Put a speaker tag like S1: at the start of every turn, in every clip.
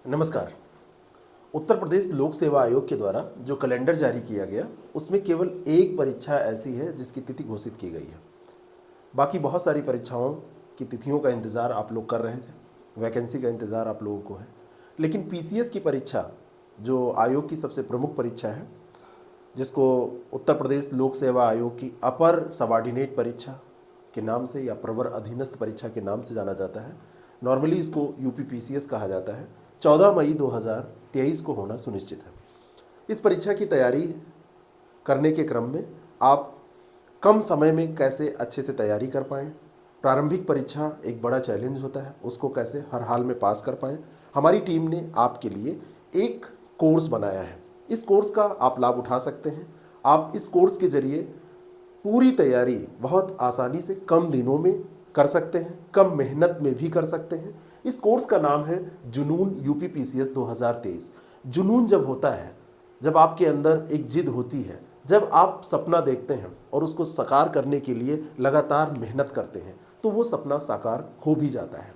S1: नमस्कार। उत्तर प्रदेश लोक सेवा आयोग के द्वारा जो कैलेंडर जारी किया गया उसमें केवल एक परीक्षा ऐसी है जिसकी तिथि घोषित की गई है। बाकी बहुत सारी परीक्षाओं की तिथियों का इंतज़ार आप लोग कर रहे थे, वैकेंसी का इंतज़ार आप लोगों को है, लेकिन पीसीएस की परीक्षा जो आयोग की सबसे प्रमुख परीक्षा है, जिसको उत्तर प्रदेश लोक सेवा आयोग की अपर सबॉर्डिनेट परीक्षा के नाम से या प्रवर अधीनस्थ परीक्षा के नाम से जाना जाता है, नॉर्मली इसको यूपीपीसीएस कहा जाता है, 14 मई 2023 को होना सुनिश्चित है। इस परीक्षा की तैयारी करने के क्रम में आप कम समय में कैसे अच्छे से तैयारी कर पाएँ, प्रारंभिक परीक्षा एक बड़ा चैलेंज होता है, उसको कैसे हर हाल में पास कर पाएँ, हमारी टीम ने आपके लिए एक कोर्स बनाया है। इस कोर्स का आप लाभ उठा सकते हैं। आप इस कोर्स के जरिए पूरी तैयारी बहुत आसानी से कम दिनों में कर सकते हैं, कम मेहनत में भी कर सकते हैं। इस कोर्स का नाम है जुनून यूपीपीसीएस 2023। जुनून जब होता है, जब आपके अंदर एक जिद होती है, जब आप सपना देखते हैं और उसको साकार करने के लिए लगातार मेहनत करते हैं, तो वो सपना साकार हो भी जाता है।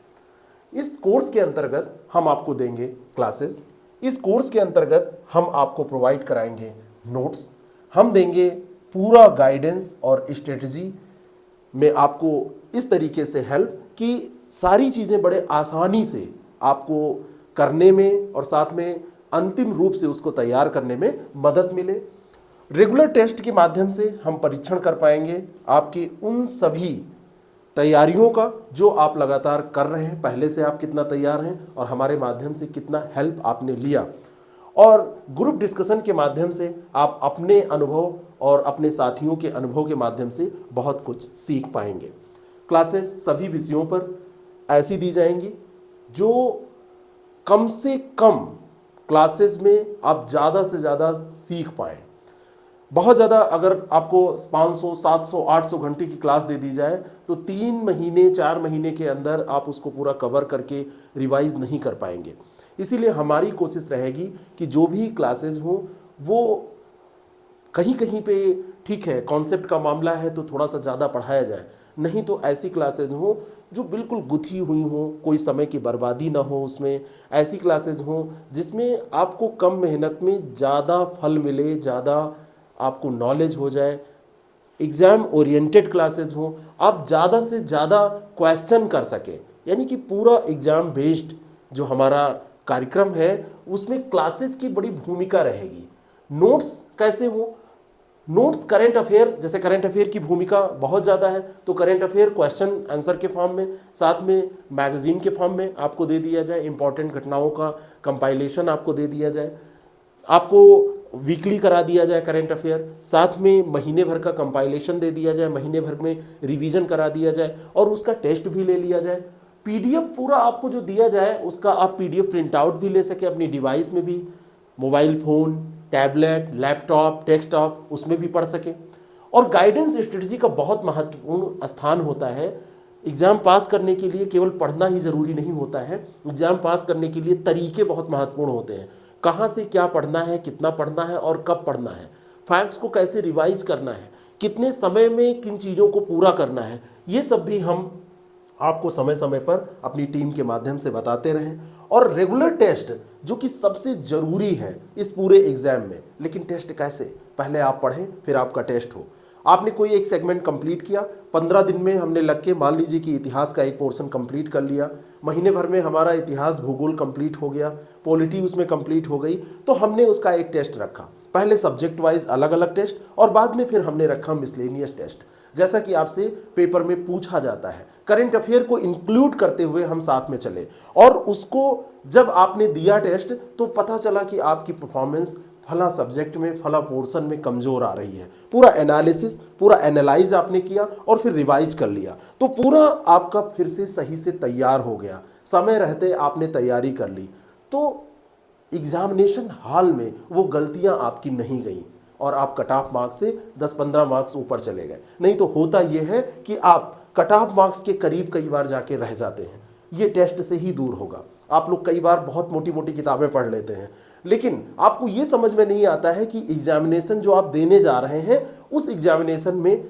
S1: इस कोर्स के अंतर्गत हम आपको देंगे क्लासेस, इस कोर्स के अंतर्गत हम आपको प्रोवाइड कराएंगे नोट्स, हम देंगे पूरा गाइडेंस और स्ट्रेटजी में आपको इस तरीके से हेल्प कि सारी चीज़ें बड़े आसानी से आपको करने में और साथ में अंतिम रूप से उसको तैयार करने में मदद मिले। रेगुलर टेस्ट के माध्यम से हम परीक्षण कर पाएंगे आपकी उन सभी तैयारियों का जो आप लगातार कर रहे हैं, पहले से आप कितना तैयार हैं और हमारे माध्यम से कितना हेल्प आपने लिया। और ग्रुप डिस्कशन के माध्यम से आप अपने अनुभव और अपने साथियों के अनुभव के माध्यम से बहुत कुछ सीख पाएंगे। क्लासेस सभी विषयों पर ऐसी दी जाएंगी जो कम से कम क्लासेस में आप ज़्यादा से ज़्यादा सीख पाएँ। बहुत ज़्यादा अगर आपको 500, 700, 800 घंटे की क्लास दे दी जाए तो 3 महीने 4 महीने के अंदर आप उसको पूरा कवर करके रिवाइज नहीं कर पाएंगे। इसीलिए हमारी कोशिश रहेगी कि जो भी क्लासेस हों वो कहीं कहीं पे ठीक है, कॉन्सेप्ट का मामला है तो थोड़ा सा ज़्यादा पढ़ाया जाए, नहीं तो ऐसी क्लासेस हों जो बिल्कुल गुथी हुई हों, कोई समय की बर्बादी ना हो उसमें। ऐसी क्लासेस हों जिसमें आपको कम मेहनत में ज़्यादा फल मिले, ज़्यादा आपको नॉलेज हो जाए। एग्ज़ाम ओरिएंटेड क्लासेस हों, आप ज़्यादा से ज़्यादा क्वेश्चन कर सकें, यानी कि पूरा एग्ज़ाम बेस्ड जो हमारा कार्यक्रम है उसमें क्लासेस की बड़ी भूमिका रहेगी। नोट्स कैसे हो? नोट्स करंट अफेयर, जैसे करंट अफेयर की भूमिका बहुत ज़्यादा है तो करंट अफेयर क्वेश्चन आंसर के फॉर्म में, साथ में मैगजीन के फॉर्म में आपको दे दिया जाए, इंपॉर्टेंट घटनाओं का कंपाइलेशन आपको दे दिया जाए, आपको वीकली करा दिया जाए करंट अफेयर, साथ में महीने भर का कंपाइलेशन दे दिया जाए, महीने भर में रिवीजन करा दिया जाए और उसका टेस्ट भी ले लिया जाए। पीडीएफ पूरा आपको जो दिया जाए उसका आप पीडीएफ प्रिंट आउट भी ले सके अपनी डिवाइस में भी, mobile phone, tablet, laptop, desktop, उसमें भी पढ़ सके। और गाइडेंस स्ट्रेटजी का बहुत महत्वपूर्ण स्थान होता है। एग्ज़ाम पास करने के लिए केवल पढ़ना ही ज़रूरी नहीं होता है, एग्ज़ाम पास करने के लिए तरीके बहुत महत्वपूर्ण होते हैं। कहाँ से क्या पढ़ना है, कितना पढ़ना है और कब पढ़ना है, फैक्ट्स को कैसे रिवाइज करना है, कितने समय में किन चीज़ों को पूरा करना है, ये सब भी हम आपको समय समय पर अपनी टीम के माध्यम से बताते रहें। और रेगुलर टेस्ट जो कि सबसे ज़रूरी है इस पूरे एग्ज़ाम में। लेकिन टेस्ट कैसे? पहले आप पढ़ें फिर आपका टेस्ट हो। आपने कोई एक सेगमेंट कंप्लीट किया, 15 दिन में हमने लग के मान लीजिए कि इतिहास का एक पोर्शन कंप्लीट कर लिया, महीने भर में हमारा इतिहास भूगोल कंप्लीट हो गया, पॉलिटी उसमें कंप्लीट हो गई, तो हमने उसका एक टेस्ट रखा। पहले सब्जेक्ट वाइज अलग अलग टेस्ट और बाद में फिर हमने रखा मिसलेनियस टेस्ट, जैसा कि आपसे पेपर में पूछा जाता है। करंट अफेयर को इंक्लूड करते हुए हम साथ में चले और उसको जब आपने दिया टेस्ट तो पता चला कि आपकी परफॉर्मेंस फला सब्जेक्ट में, फला पोर्शन में कमज़ोर आ रही है। पूरा एनालिसिस, पूरा एनालाइज आपने किया और फिर रिवाइज कर लिया, तो पूरा आपका फिर से सही से तैयार हो गया। समय रहते आपने तैयारी कर ली तो एग्जामिनेशन हॉल में वो गलतियां आपकी नहीं गई और आप कट ऑफ मार्क्स से 10-15 मार्क्स ऊपर चले गए। नहीं तो होता यह है कि आप कट ऑफ मार्क्स के करीब कई बार जाके रह जाते हैं। ये टेस्ट से ही दूर होगा। आप लोग कई बार बहुत मोटी मोटी किताबें पढ़ लेते हैं, लेकिन आपको ये समझ में नहीं आता है कि एग्जामिनेशन जो आप देने जा रहे हैं उस एग्जामिनेशन में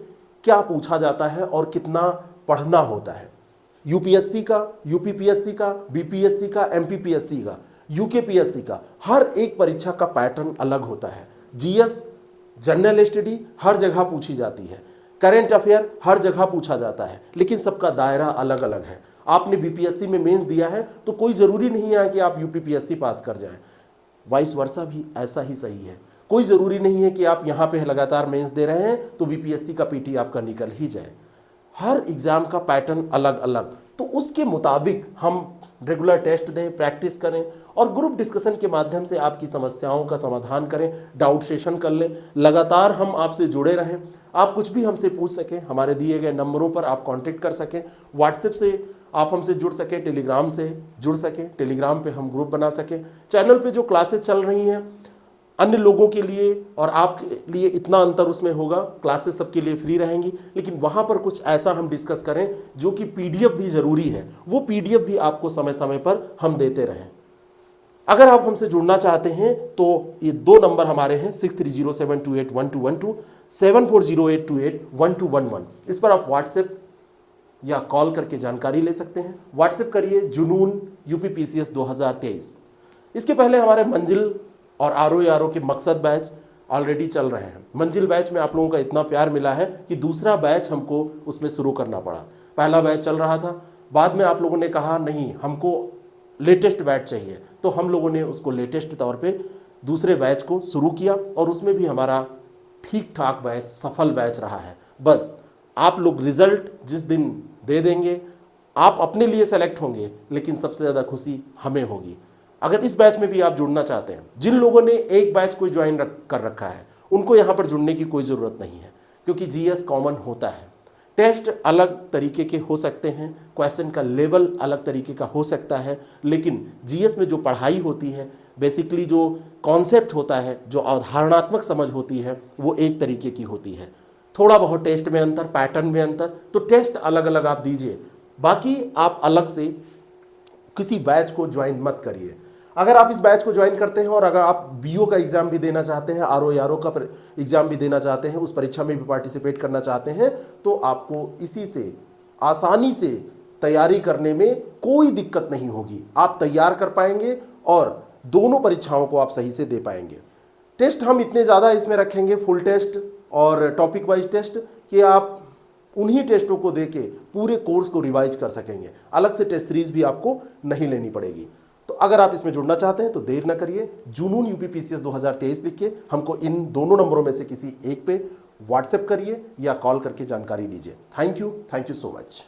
S1: क्या पूछा जाता है और कितना पढ़ना होता है। यूपीएससी का, यूपीपीएससी का, बीपीएससी का, एमपीपीएससी का, यूकेपीएससी का हर एक परीक्षा का पैटर्न अलग होता है। जीएस, जनरल स्टडी हर जगह पूछी जाती है, करेंट अफेयर हर जगह पूछा जाता है, लेकिन सबका दायरा अलग अलग है। आपने बीपीएससी में मेंस दिया है तो कोई ज़रूरी नहीं है कि आप यूपीपीएससी पास कर जाएं, वाइस वर्सा भी ऐसा ही सही है। कोई ज़रूरी नहीं है कि आप यहाँ पे लगातार मेंस दे रहे हैं तो बीपीएससी का पीटी आपका निकल ही जाए। हर एग्ज़ाम का पैटर्न अलग अलग, तो उसके मुताबिक हम रेगुलर टेस्ट दें, प्रैक्टिस करें और ग्रुप डिस्कशन के माध्यम से आपकी समस्याओं का समाधान करें, डाउट सेशन कर लें। लगातार हम आपसे जुड़े रहें, आप कुछ भी हमसे पूछ सकें, हमारे दिए गए नंबरों पर आप कांटेक्ट कर सकें, व्हाट्सएप से आप हमसे जुड़ सकें, टेलीग्राम से जुड़ सकें, टेलीग्राम पे हम ग्रुप बना सकें। चैनल पे जो क्लासेस चल रही हैं अन्य लोगों के लिए और आपके लिए इतना अंतर उसमें होगा, क्लासेस सबके लिए फ्री रहेंगी, लेकिन वहाँ पर कुछ ऐसा हम डिस्कस करें जो कि पीडीएफ भी ज़रूरी है, वो पीडीएफ भी आपको समय समय पर हम देते रहें। अगर आप हमसे जुड़ना चाहते हैं तो ये 2 नंबर हमारे हैं 6307281212, 7408281211। इस पर आप व्हाट्सएप या कॉल करके जानकारी ले सकते हैं। व्हाट्सएप करिए जुनून यूपीपीसीएस 2023। इसके पहले हमारे मंजिल और आरओ के मकसद बैच ऑलरेडी चल रहे हैं। मंजिल बैच में आप लोगों का इतना प्यार मिला है कि दूसरा बैच हमको उसमें शुरू करना पड़ा। पहला बैच चल रहा था, बाद में आप लोगों ने कहा नहीं हमको लेटेस्ट बैच चाहिए, तो हम लोगों ने उसको लेटेस्ट तौर पे दूसरे बैच को शुरू किया और उसमें भी हमारा ठीक ठाक बैच, सफल बैच रहा है। बस आप लोग रिजल्ट जिस दिन दे देंगे आप अपने लिए सेलेक्ट होंगे, लेकिन सबसे ज़्यादा खुशी हमें होगी। अगर इस बैच में भी आप जुड़ना चाहते हैं, जिन लोगों ने एक बैच को ज्वाइन कर रखा है उनको यहाँ पर जुड़ने की कोई ज़रूरत नहीं है, क्योंकि जीएस कॉमन होता है। टेस्ट अलग तरीके के हो सकते हैं, क्वेश्चन का लेवल अलग तरीके का हो सकता है, लेकिन जीएस में जो पढ़ाई होती है, बेसिकली जो कॉन्सेप्ट होता है, जो अवधारणात्मक समझ होती है, वो एक तरीके की होती है। थोड़ा बहुत टेस्ट में अंतर, पैटर्न में अंतर, तो टेस्ट अलग अलग आप दीजिए, बाकी आप अलग से किसी बैच को ज्वाइन मत करिए। अगर आप इस बैच को ज्वाइन करते हैं और अगर आप बीओ का एग्ज़ाम भी देना चाहते हैं, आरओ का एग्ज़ाम भी देना चाहते हैं, उस परीक्षा में भी पार्टिसिपेट करना चाहते हैं, तो आपको इसी से आसानी से तैयारी करने में कोई दिक्कत नहीं होगी। आप तैयार कर पाएंगे और दोनों परीक्षाओं को आप सही से दे पाएंगे। टेस्ट हम इतने ज़्यादा इसमें रखेंगे, फुल टेस्ट और टॉपिक वाइज टेस्ट, कि आप उन्हीं टेस्टों को देके पूरे कोर्स को रिवाइज कर सकेंगे। अलग से टेस्ट सीरीज भी आपको नहीं लेनी पड़ेगी। तो अगर आप इसमें जुड़ना चाहते हैं तो देर न करिए, जुनून यूपीपीसीएस 2023 लिख के हमको इन दोनों नंबरों में से किसी एक पे व्हाट्सएप करिए या कॉल करके जानकारी लीजिए। Thank you so much.